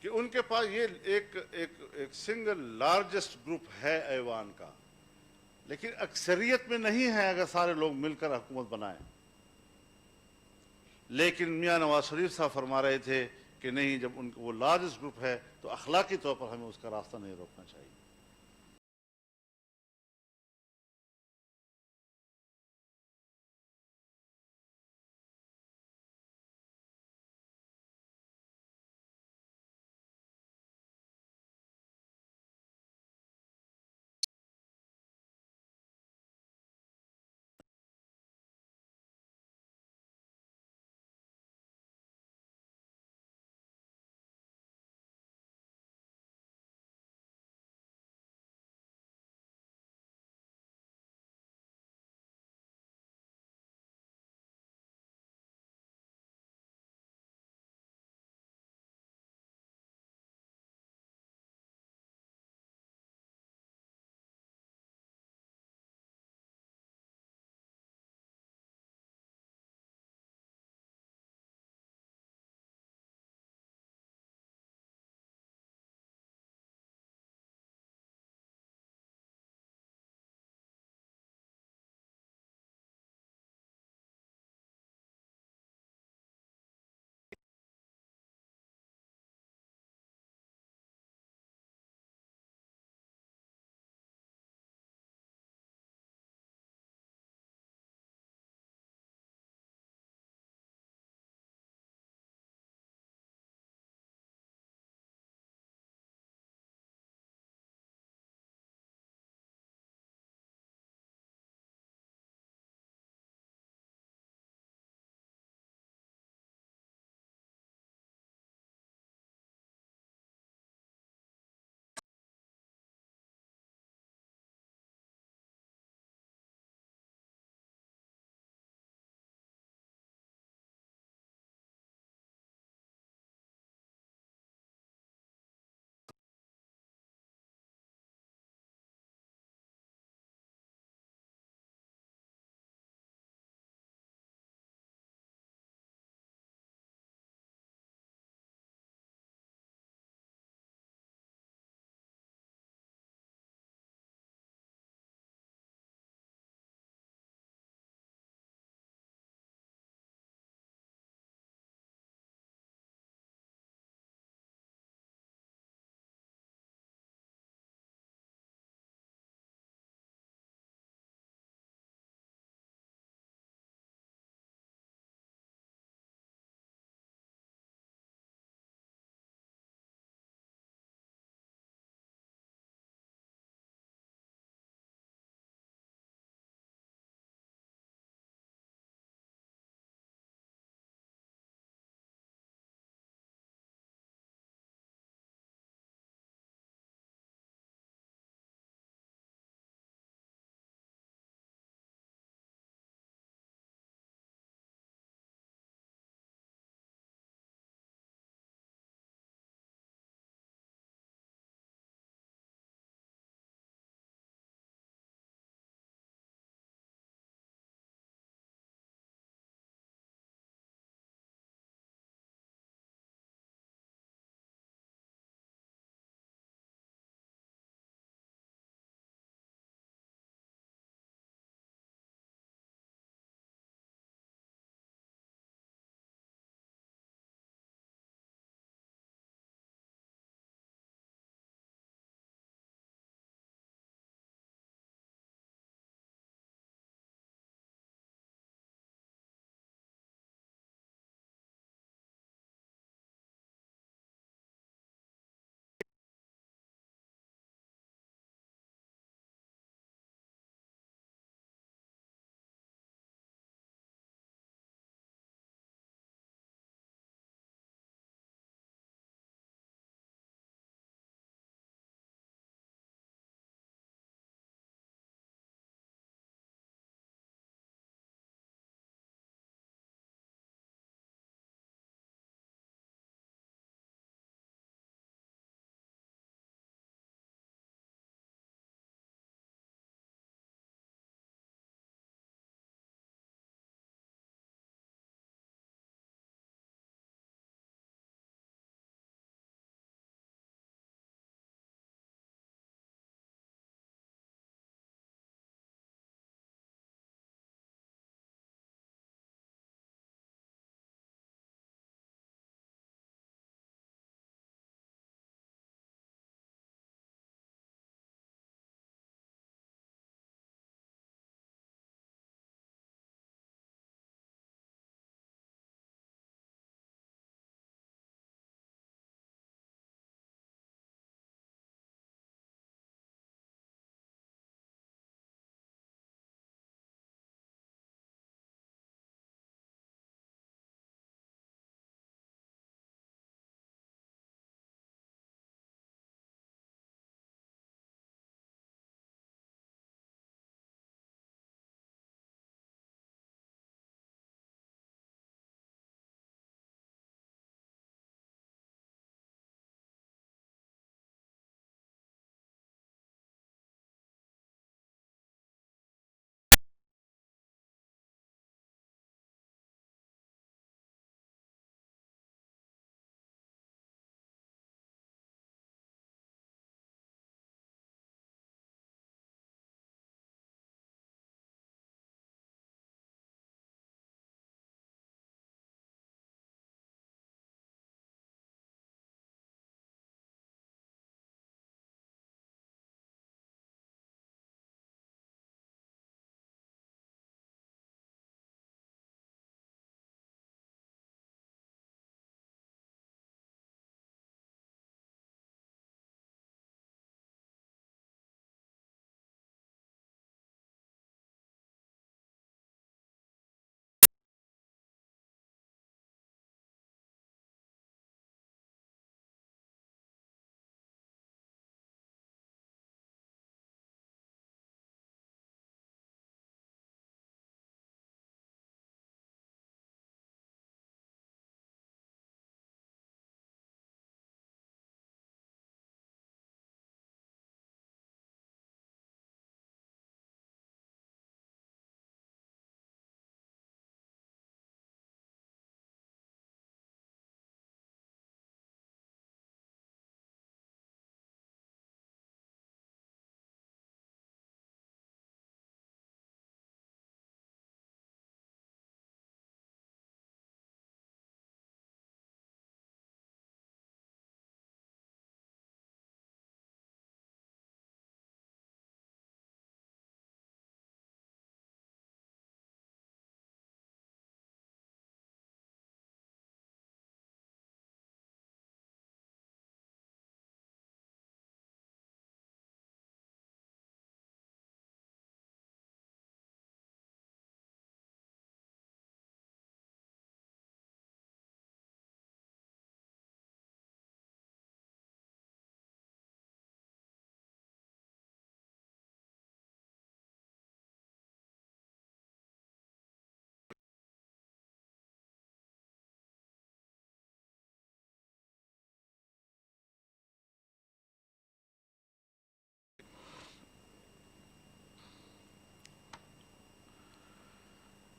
کہ ان کے پاس یہ ایک سنگل لارجسٹ گروپ ہے ایوان کا، لیکن اکثریت میں نہیں ہے اگر سارے لوگ مل کر حکومت بنائیں. لیکن میاں نواز شریف صاحب فرما رہے تھے کہ نہیں، جب ان کو وہ لارجسٹ گروپ ہے تو اخلاقی طور پر ہمیں اس کا راستہ نہیں روکنا چاہیے.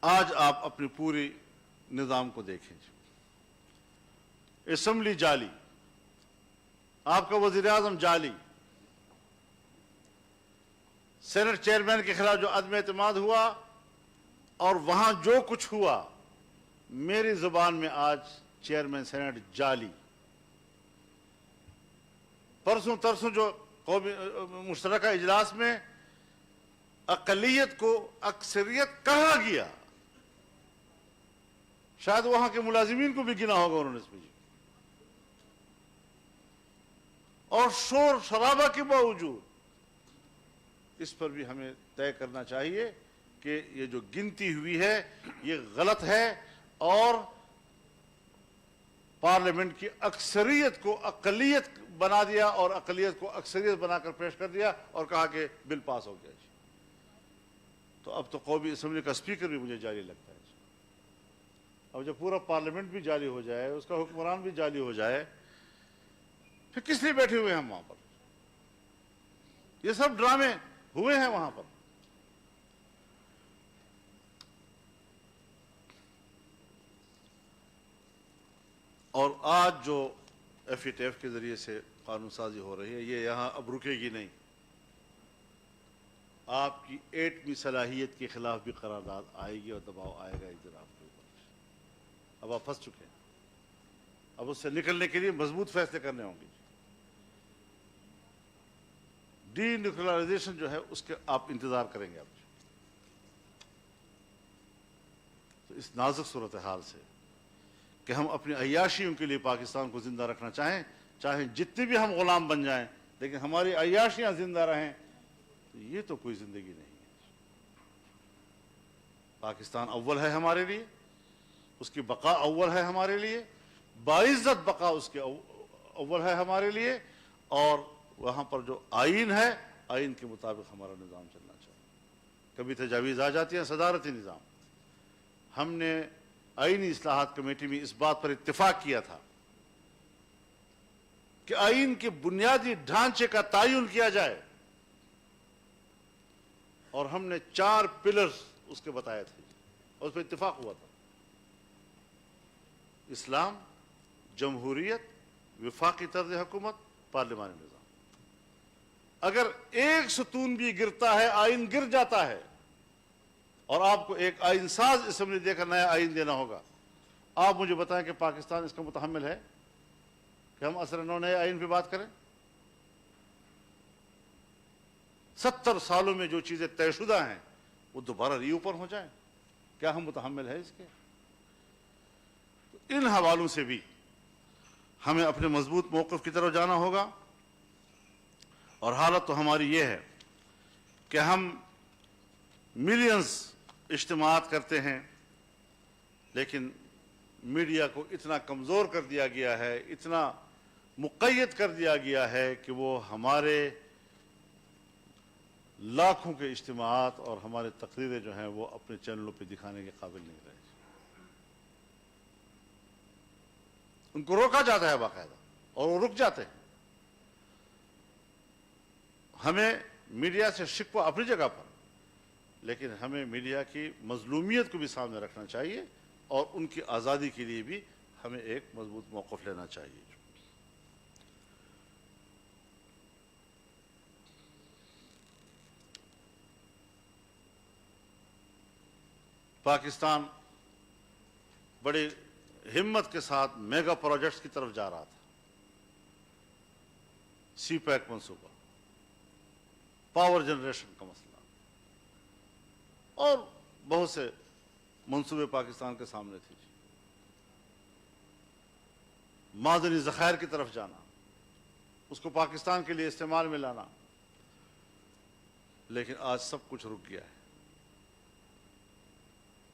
آج آپ اپنی پوری نظام کو دیکھیں. اسمبلی جعلی, آپ کا وزیر اعظم جعلی, سینٹ چیئرمین کے خلاف جو عدم اعتماد ہوا اور وہاں جو کچھ ہوا, میری زبان میں آج چیئرمین سینٹ جعلی. پرسوں ترسوں جو قومی مشترکہ اجلاس میں اقلیت کو اکثریت کہا گیا, شاید وہاں کے ملازمین کو بھی گنا ہوگا انہوں نے اس میں, اور شور شرابہ کے باوجود اس پر بھی ہمیں طے کرنا چاہیے کہ یہ جو گنتی ہوئی ہے یہ غلط ہے, اور پارلیمنٹ کی اکثریت کو اقلیت بنا دیا اور اقلیت کو اکثریت بنا کر پیش کر دیا اور کہا کہ بل پاس ہو گیا. تو اب تو قومی اسمبلی کا اسپیکر بھی مجھے جعلی لگتا ہے. اب جب پورا پارلیمنٹ بھی جعلی ہو جائے, اس کا حکمران بھی جعلی ہو جائے, پھر کس لیے بیٹھے ہوئے ہیں ہم وہاں پر؟ یہ سب ڈرامے ہوئے ہیں وہاں پر. اور آج جو ایف ای ٹی ایف کے ذریعے سے قانون سازی ہو رہی ہے, یہ یہاں اب رکے گی نہیں. آپ کی ایٹمی صلاحیت کے خلاف بھی قرارداد آئے گی اور دباؤ آئے گا اجتماع کے اوپر. اب آپ پھنس چکے ہیں, اب اس سے نکلنے کے لیے مضبوط فیصلے کرنے ہوں گے. ڈی نیوکلرائزیشن جو ہے اس کے آپ انتظار کریں گے. اب تو اس نازک صورتحال سے کہ ہم اپنی عیاشیوں کے لیے پاکستان کو زندہ رکھنا چاہیں جتنے بھی ہم غلام بن جائیں, لیکن ہماری عیاشیاں زندہ رہیں, تو یہ تو کوئی زندگی نہیں ہے. پاکستان اول ہے ہمارے لیے, اس کی بقا اول ہے ہمارے لیے, باعزت بقا اس کے اول ہے ہمارے لیے, اور وہاں پر جو آئین ہے, آئین کے مطابق ہمارا نظام چلنا چاہیے. کبھی تجاویز آ جاتی ہیں صدارتی نظام. ہم نے آئینی اصلاحات کمیٹی میں اس بات پر اتفاق کیا تھا کہ آئین کے بنیادی ڈھانچے کا تعین کیا جائے, اور ہم نے 4 پلرز اس کے بتائے تھے اور اس پر اتفاق ہوا تھا. اسلام, جمہوریت, وفاقی طرز حکومت, پارلیمانی نظام. اگر ایک ستون بھی گرتا ہے, آئین گر جاتا ہے, اور آپ کو ایک آئین ساز اسمبلی دے کر نیا آئین دینا ہوگا, آپ مجھے بتائیں کہ پاکستان اس کا متحمل ہے کہ ہم اثر نو نئے آئین پہ بات کریں؟ 70 سالوں میں جو چیزیں طے شدہ ہیں وہ دوبارہ ری اوپن ہو جائیں, کیا ہم متحمل ہے اس کے؟ ان حوالوں سے بھی ہمیں اپنے مضبوط موقف کی طرف جانا ہوگا. اور حالت تو ہماری یہ ہے کہ ہم ملینز اجتماعات کرتے ہیں, لیکن میڈیا کو اتنا کمزور کر دیا گیا ہے, اتنا مقید کر دیا گیا ہے کہ وہ ہمارے لاکھوں کے اجتماعات اور ہمارے تقریریں جو ہیں وہ اپنے چینلوں پہ دکھانے کے قابل نہیں رہے. ان کو روکا جاتا ہے باقاعدہ, اور وہ رک جاتے ہیں. ہمیں میڈیا سے شکوہ اپنی جگہ پر, لیکن ہمیں میڈیا کی مظلومیت کو بھی سامنے رکھنا چاہیے, اور ان کی آزادی کے لیے بھی ہمیں ایک مضبوط موقف لینا چاہیے. پاکستان بڑی ہمت کے ساتھ میگا پروجیکٹس کی طرف جا رہا تھا. سی پیک منصوبہ, پاور جنریشن کا مسئلہ, اور بہت سے منصوبے پاکستان کے سامنے تھے. معدنی ذخائر کی طرف جانا, اس کو پاکستان کے لیے استعمال میں لانا, لیکن آج سب کچھ رک گیا ہے.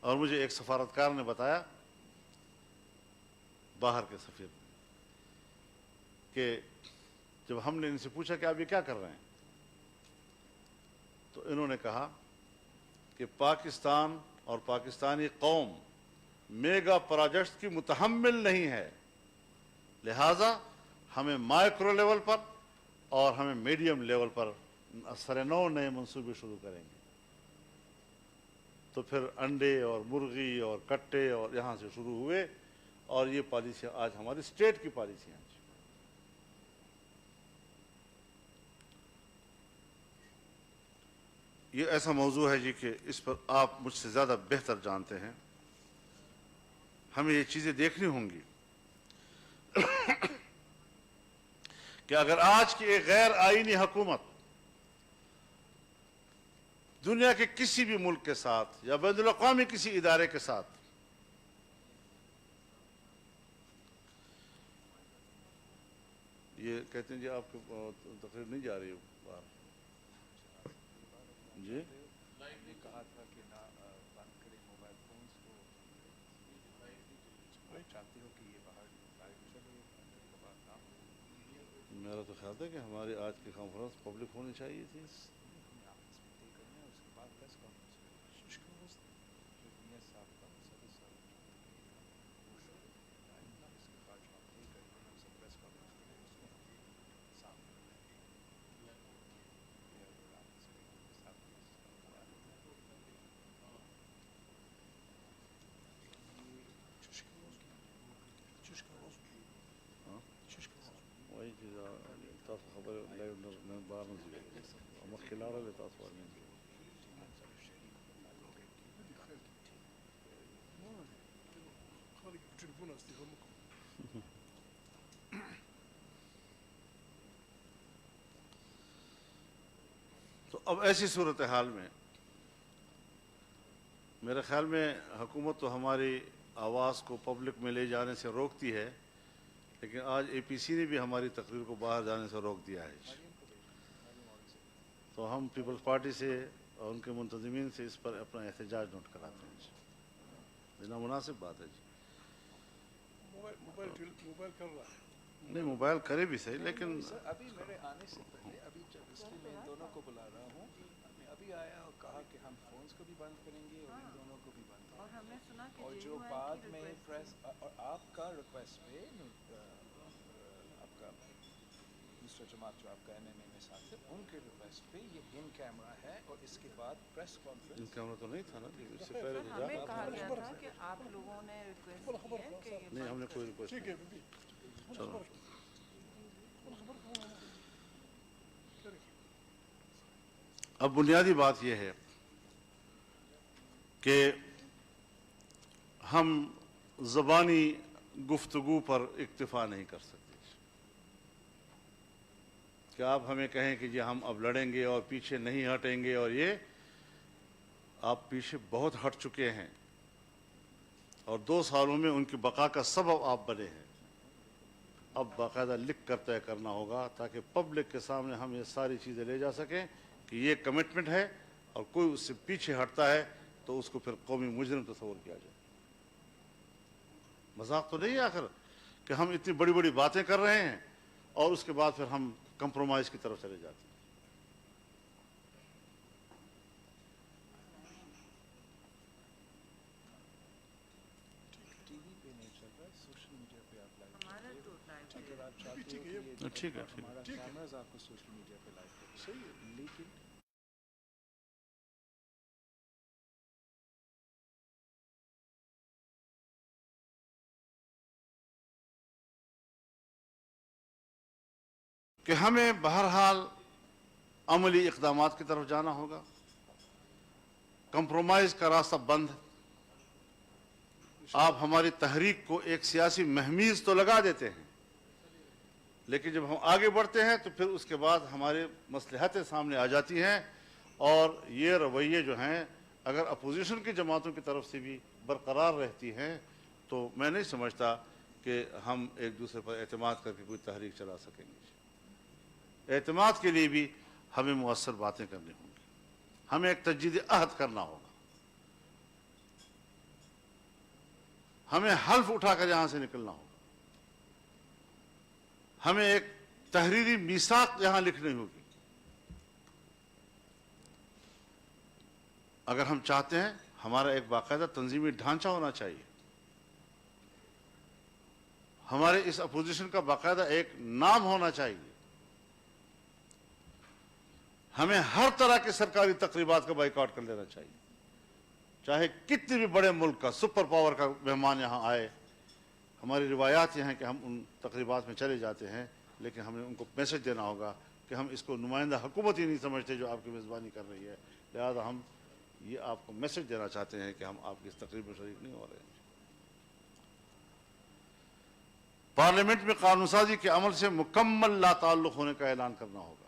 اور مجھے ایک سفارتکار نے بتایا, باہر کے سفیر, کہ جب ہم نے ان سے پوچھا کہ آپ یہ کیا کر رہے ہیں, تو انہوں نے کہا کہ پاکستان اور پاکستانی قوم میگا پروجیکٹس کی متحمل نہیں ہے, لہذا ہمیں مائکرو لیول پر اور ہمیں میڈیم لیول پر سر نو نئے منصوبے شروع کریں گے. تو پھر انڈے اور مرغی اور کٹے اور یہاں سے شروع ہوئے، اور یہ پالیسیاں آج ہماری اسٹیٹ کی پالیسیاں ہیں۔ یہ ایسا موضوع ہے جی کہ اس پر آپ مجھ سے زیادہ بہتر جانتے ہیں، ہمیں یہ چیزیں دیکھنی ہوں گی کہ اگر آج کی ایک غیر آئینی حکومت دنیا کے کسی بھی ملک کے ساتھ یا بین الاقوامی کسی ادارے کے ساتھ یہ کہتے ہیں جی آپ کو تقریر نہیں جا رہی باہر جی کہا تھا کہ نہ بند کریں موبائل فونز کو، چاہتے ہو کہ یہ باہر لائیو چلے اندر کا بات نہ ہو؟ میرا تو خیال تھا کہ ہماری آج کی کانفرنس پبلک ہونی چاہیے تھی۔ ہمیں آپ اس میں طے کرنا ہے، اس کے بعد پریس کانفرنس کریں۔ میاں صاحب کا صدر صاحب اس کے بعد جو آپ طے کریں گے ہم سب پریس کانفرنس کریں، اس میں سامنے وہی چیز تاسو خبر لائیو نه بار نه ځي مخکې لاړل تاسو ورنه تو اب ایسی صورتحال میں میرے خیال میں حکومت تو ہماری آواز کو پبلک میں لے جانے سے روکتی ہے، لیکن آج اے پی سی نے بھی ہماری تقریر کو باہر جانے سے روک دیا ہے۔ تو ہم پیپلز پارٹی سے اور ان کے منتظمین سے اس پر اپنا احتجاج نوٹ کراتے ہیں۔ یہ نامناسب بات ہے جی۔ موبائل کر رہا ہے نہیں موبائل کرے بھی صحیح، لیکن ابھی میرے آنے سے پہلے ابھی جب اس لیے میں ان دونوں کو بلا رہا ہوں، میں ابھی آیا اور کہا کہ ہم فونز کو بھی بند کریں گے اور ان دونوں کو بھی بند کریں گے، اور ہم نے سنا کہ اور جو بعد میں پریس اور آپ کا ریکویسٹ پہ آپ کا مسٹر جماعت جو آپ کا این ایم اے میں ساتھ ہے، ان کے ریکویسٹ پہ یہ ان کیمرہ ہے اور اس کے بعد پریس کانفرنس۔ ان کیمرہ تو نہیں تھا نا، اس سے پہلے تو ہمیں کہا گیا تھا کہ آپ لوگوں نے ریکویسٹ کی ہے کہ یہ نہیں، ہم نے کوئی ریکویسٹ ٹھیک ہے نہیں۔ چلو اب بنیادی بات یہ ہے کہ ہم زبانی گفتگو پر اکتفا نہیں کر سکتے کہ آپ ہمیں کہیں کہ جی ہم اب لڑیں گے اور پیچھے نہیں ہٹیں گے، اور یہ آپ پیچھے بہت ہٹ چکے ہیں اور 2 سالوں میں ان کی بقا کا سبب آپ بنے ہیں۔ اب باقاعدہ لکھ کر طے کرنا ہوگا تاکہ پبلک کے سامنے ہم یہ ساری چیزیں لے جا سکیں کہ یہ کمٹمنٹ ہے، اور کوئی اس سے پیچھے ہٹتا ہے تو اس کو پھر قومی مجرم تصور کیا جائے۔ مذاق تو نہیں ہے آخر کہ ہم اتنی بڑی بڑی باتیں کر رہے ہیں اور اس کے بعد پھر ہم کمپرومائز کی طرف چلے جاتے ہیں۔ ٹی وی پہ نہیں چل رہا ہے، سوشل میڈیا پہ آپ لائیو ہمارا تو لائیو اگر آپ چاہتے ہو کہ یہ ٹھیک ہے، ہمارا کیمراز آپ کو سوشل میڈیا پہ لائیو کریں، صحیح ہے۔ لیکن کہ ہمیں بہرحال عملی اقدامات کی طرف جانا ہوگا۔ کمپرومائز کا راستہ بند ہے۔ آپ ہماری تحریک کو ایک سیاسی مہمیز تو لگا دیتے ہیں، لیکن جب ہم آگے بڑھتے ہیں تو پھر اس کے بعد ہمارے مصلحتیں سامنے آ جاتی ہیں، اور یہ رویے جو ہیں اگر اپوزیشن کی جماعتوں کی طرف سے بھی برقرار رہتی ہیں تو میں نہیں سمجھتا کہ ہم ایک دوسرے پر اعتماد کر کے کوئی تحریک چلا سکیں گے۔ اعتماد کے لیے بھی ہمیں مؤثر باتیں کرنی ہوں گی، ہمیں ایک تجدید عہد کرنا ہوگا، ہمیں حلف اٹھا کر یہاں سے نکلنا ہوگا، ہمیں ایک تحریری میثاق یہاں لکھنی ہوگی۔ اگر ہم چاہتے ہیں ہمارا ایک باقاعدہ تنظیمی ڈھانچہ ہونا چاہیے، ہمارے اس اپوزیشن کا باقاعدہ ایک نام ہونا چاہیے، ہمیں ہر طرح کے سرکاری تقریبات کا بائیکاٹ کر لینا چاہیے، چاہے کتنے بھی بڑے ملک کا سپر پاور کا مہمان یہاں آئے، ہماری روایات یہ ہیں کہ ہم ان تقریبات میں چلے جاتے ہیں، لیکن ہمیں ان کو میسج دینا ہوگا کہ ہم اس کو نمائندہ حکومت ہی نہیں سمجھتے جو آپ کی میزبانی کر رہی ہے، لہذا ہم یہ آپ کو میسج دینا چاہتے ہیں کہ ہم آپ کی اس تقریب میں شریک نہیں ہو رہے ہیں۔ پارلیمنٹ میں قانون سازی کے عمل سے مکمل لا تعلق ہونے کا اعلان کرنا ہوگا۔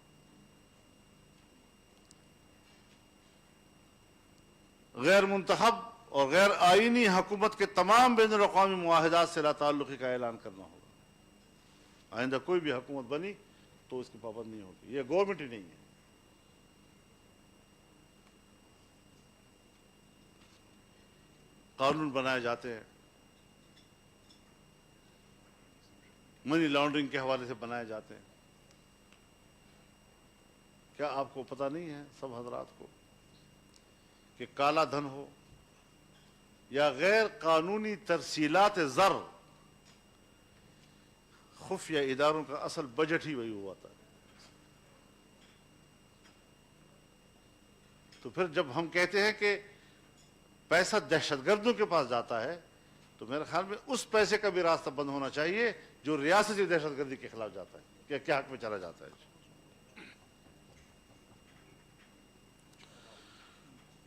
غیر منتخب اور غیر آئینی حکومت کے تمام بین الاقوامی معاہدات سے لا تعلقی کا اعلان کرنا ہوگا۔ آئندہ کوئی بھی حکومت بنی تو اس کی پابند نہیں ہوگی، یہ گورنمنٹ ہی نہیں ہے۔ قانون بنائے جاتے ہیں، منی لانڈرنگ کے حوالے سے بنائے جاتے ہیں۔ کیا آپ کو پتہ نہیں ہے سب حضرات کو کہ کالا دھن ہو یا غیر قانونی ترسیلات زر، خفیہ اداروں کا اصل بجٹ ہی وہی ہوا تھا۔ تو پھر جب ہم کہتے ہیں کہ پیسہ دہشت گردوں کے پاس جاتا ہے تو میرے خیال میں اس پیسے کا بھی راستہ بند ہونا چاہیے جو ریاستی دہشت گردی کے خلاف جاتا ہے، کیا حق میں چلا جاتا ہے۔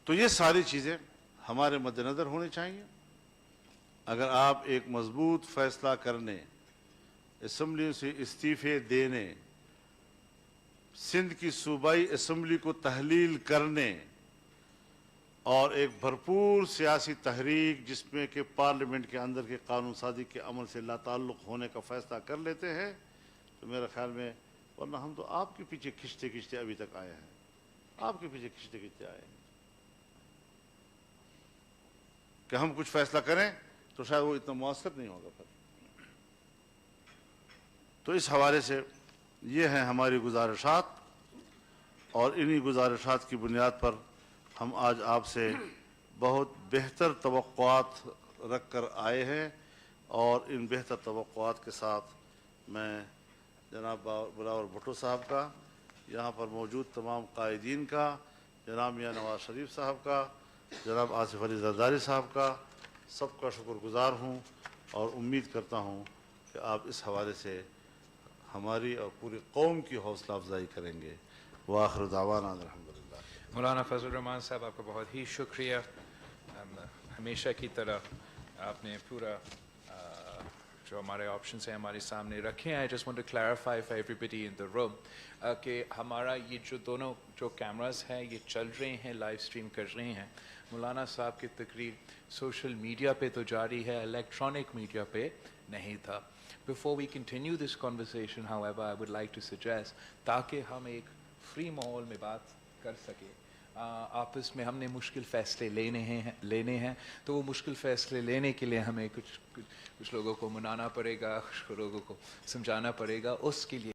تو یہ ساری چیزیں ہمارے مد نظر ہونی چاہیے۔ اگر آپ ایک مضبوط فیصلہ کرنے، اسمبلی سے استعفے دینے، سندھ کی صوبائی اسمبلی کو تحلیل کرنے اور ایک بھرپور سیاسی تحریک جس میں کہ پارلیمنٹ کے اندر کے قانون سازی کے عمل سے لا تعلق ہونے کا فیصلہ کر لیتے ہیں تو میرے خیال میں، ورنہ ہم تو آپ کے پیچھے کھنچتے کھنچتے ابھی تک آئے ہیں، آپ کے پیچھے کھنچتے کھنچتے آئے ہیں کہ ہم کچھ فیصلہ کریں تو شاید وہ اتنا مؤثر نہیں ہوگا پھر۔ تو اس حوالے سے یہ ہیں ہماری گزارشات، اور انہی گزارشات کی بنیاد پر ہم آج آپ سے بہت بہتر توقعات رکھ کر آئے ہیں، اور ان بہتر توقعات کے ساتھ میں جناب بلاول بھٹو صاحب کا، یہاں پر موجود تمام قائدین کا، جناب میاں نواز شریف صاحب کا، جناب آصف علی زرداری صاحب کا، سب کا شکر گزار ہوں، اور امید کرتا ہوں کہ آپ اس حوالے سے ہماری اور پوری قوم کی حوصلہ افزائی کریں گے۔ وآخر دعوانا الحمدللہ۔ مولانا فضل الرحمان صاحب، آپ کا بہت ہی شکریہ۔ ہمیشہ کی طرح آپ نے پورا جو ہمارے آپشنس ہیں ہمارے سامنے رکھے ہیں۔ I just want to clarify for everybody in the room کہ ہمارا یہ جو دونوں جو کیمراز ہیں یہ چل رہے ہیں، لائیو اسٹریم کر رہے ہیں۔ مولانا صاحب کی تقریر سوشل میڈیا پہ تو جاری ہے، الیکٹرانک میڈیا پہ نہیں تھا۔ Before we continue this conversation, however, I would like to suggest تاکہ ہم ایک فری ماحول میں بات کر سکیں، آپس میں ہم نے مشکل فیصلے لینے ہیں تو وہ مشکل فیصلے لینے کے لیے ہمیں کچھ لوگوں کو منانا پڑے گا، کچھ لوگوں کو سمجھانا پڑے گا، اس کے لیے